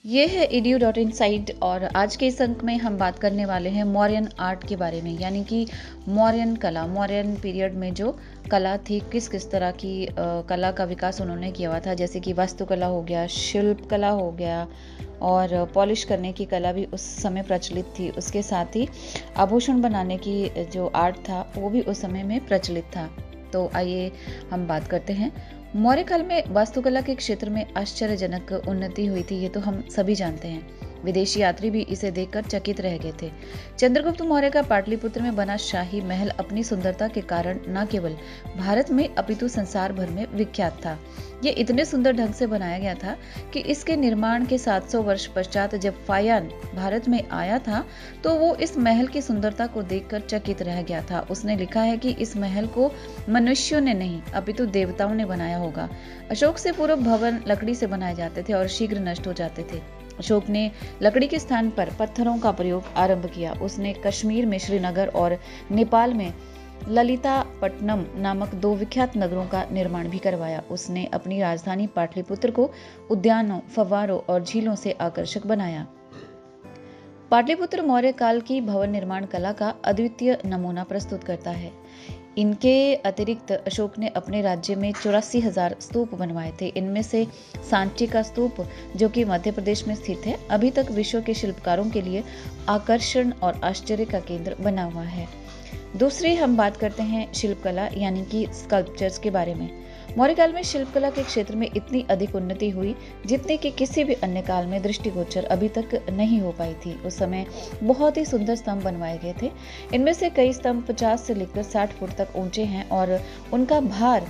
ये है edu.insight और आज के इस अंक में हम बात करने वाले हैं मौर्यन आर्ट के बारे में, यानी कि मौर्यन कला, मौर्यन पीरियड में जो कला थी, किस किस तरह की कला का विकास उन्होंने किया हुआ था। जैसे कि वास्तुकला हो गया, शिल्प कला हो गया और पॉलिश करने की कला भी उस समय प्रचलित थी। उसके साथ ही आभूषण बनाने की जो आर्ट था वो भी उस समय में प्रचलित था। तो आइए हम बात करते हैं। मौर्य काल में वास्तुकला के क्षेत्र में आश्चर्यजनक उन्नति हुई थी, ये तो हम सभी जानते हैं। विदेशी यात्री भी इसे देखकर चकित रह गए थे। चंद्रगुप्त मौर्य का पाटलिपुत्र में बना शाही महल अपनी सुंदरता के कारण न केवल भारत में अपितु संसार भर में विख्यात था। ये इतने सुंदर ढंग से बनाया गया था कि इसके निर्माण के 700 वर्ष पश्चात जब फायान भारत में आया था तो वो इस महल की सुंदरता को देखकर चकित रह गया था। उसने लिखा है कि इस महल को मनुष्यों ने नहीं अपितु देवताओं ने बनाया होगा। अशोक से पूर्व भवन लकड़ी से बनाए जाते थे और शीघ्र नष्ट हो जाते थे। अशोक ने लकड़ी के स्थान पर पत्थरों का प्रयोग आरंभ किया। उसने कश्मीर में श्रीनगर और नेपाल में ललितापट्टनम नामक 2 विख्यात नगरों का निर्माण भी करवाया। उसने अपनी राजधानी पाटलिपुत्र को उद्यानों, फव्वारों और झीलों से आकर्षक बनाया। पाटलिपुत्र मौर्य काल की भवन निर्माण कला का अद्वितीय नमूना प्रस्तुत करता है। इनके अतिरिक्त अशोक ने अपने राज्य में 84,000 स्तूप बनवाए थे। इनमें से सांची का स्तूप, जो कि मध्य प्रदेश में स्थित है, अभी तक विश्व के शिल्पकारों के लिए आकर्षण और आश्चर्य का केंद्र बना हुआ है। दूसरी हम बात करते हैं शिल्पकला यानी कि स्कल्पचर्स के बारे में। मौर्य काल में शिल्पकला के क्षेत्र में इतनी अधिक उन्नति हुई जितने कि किसी भी अन्य काल में दृष्टिगोचर अभी तक नहीं हो पाई थी। उस समय बहुत ही सुंदर स्तंभ बनवाए गए थे। इनमें से कई स्तंभ 50 से लेकर 60 फुट तक ऊंचे हैं और उनका भार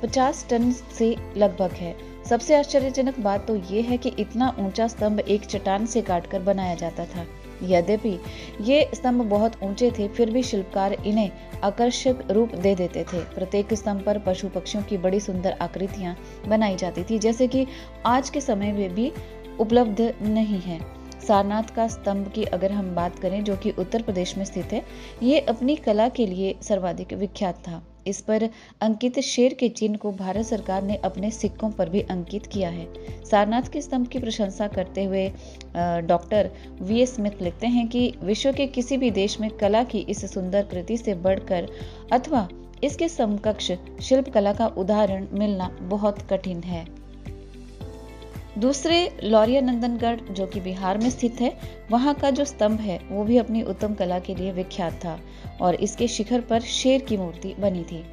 50 टन से लगभग है। सबसे आश्चर्यजनक बात तो ये है कि इतना ऊंचा स्तंभ एक चट्टान से काटकर बनाया जाता था। यद्यपि ये स्तंभ बहुत ऊंचे थे, फिर भी शिल्पकार इन्हें आकर्षक रूप दे देते थे। प्रत्येक स्तंभ पर पशु पक्षियों की बड़ी सुंदर आकृतियां बनाई जाती थी, जैसे कि आज के समय में भी उपलब्ध नहीं है। सारनाथ का स्तंभ की अगर हम बात करें, जो कि उत्तर प्रदेश में स्थित है, ये अपनी कला के लिए सर्वाधिक विख्यात था। इस पर अंकित शेर के चिन्ह को भारत सरकार ने अपने सिक्कों पर भी अंकित किया है। सारनाथ के स्तंभ की प्रशंसा करते हुए डॉक्टर वीएस स्मिथ लिखते हैं कि विश्व के किसी भी देश में कला की इस सुंदर कृति से बढ़कर अथवा इसके समकक्ष शिल्प कला का उदाहरण मिलना बहुत कठिन है। दूसरे लौरिया नंदनगढ़, जो कि बिहार में स्थित है, वहां का जो स्तंभ है वो भी अपनी उत्तम कला के लिए विख्यात था और इसके शिखर पर शेर की मूर्ति बनी थी।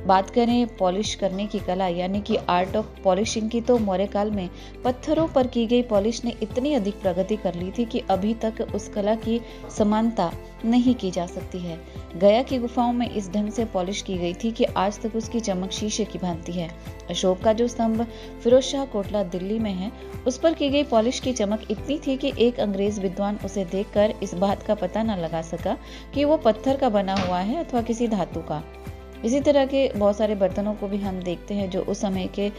बात करें पॉलिश करने की कला यानी कि आर्ट ऑफ पॉलिशिंग की, तो मौर्य काल में पत्थरों पर की गई पॉलिश ने इतनी अधिक प्रगति कर ली थी कि अभी तक उस कला की समानता नहीं की जा सकती है। गया की गुफाओं में इस ढंग से पॉलिश की गई थी कि आज तक उसकी चमक शीशे की भांति है। अशोक का जो स्तंभ फिरोज शाह कोटला दिल्ली में है, उस पर की गई पॉलिश की चमक इतनी थी कि एक अंग्रेज विद्वान उसे देखकर इस बात का पता न लगा सका कि वो पत्थर का बना हुआ है अथवा किसी धातु का। इसी तरह के बहुत सारे बर्तनों को भी हम देखते हैं जो उस समय के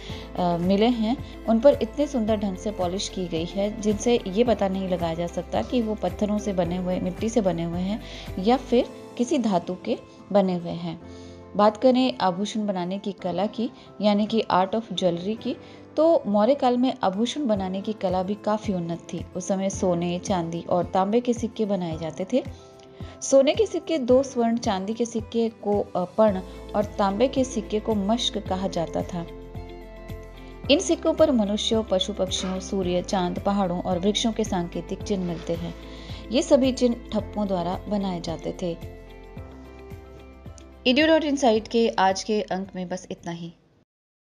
मिले हैं, उन पर इतने सुंदर ढंग से पॉलिश की गई है जिनसे ये पता नहीं लगाया जा सकता कि वो पत्थरों से बने हुए, मिट्टी से बने हुए हैं या फिर किसी धातु के बने हुए हैं। बात करें आभूषण बनाने की कला की यानी कि आर्ट ऑफ ज्वेलरी की, तो मौर्य काल में आभूषण बनाने की कला भी काफी उन्नत थी। उस समय सोने, चांदी और तांबे के सिक्के बनाए जाते थे। सोने के सिक्के 2 स्वर्ण, चांदी के सिक्के को पर्ण और तांबे के सिक्के को मश्क कहा जाता था। इन सिक्कों पर मनुष्यों, पशु पक्षियों, सूर्य, चांद, पहाड़ों और वृक्षों के सांकेतिक चिन्ह मिलते हैं। ये सभी चिन्ह ठप्पों द्वारा बनाए जाते थे। edu.insight के आज के अंक में बस इतना ही।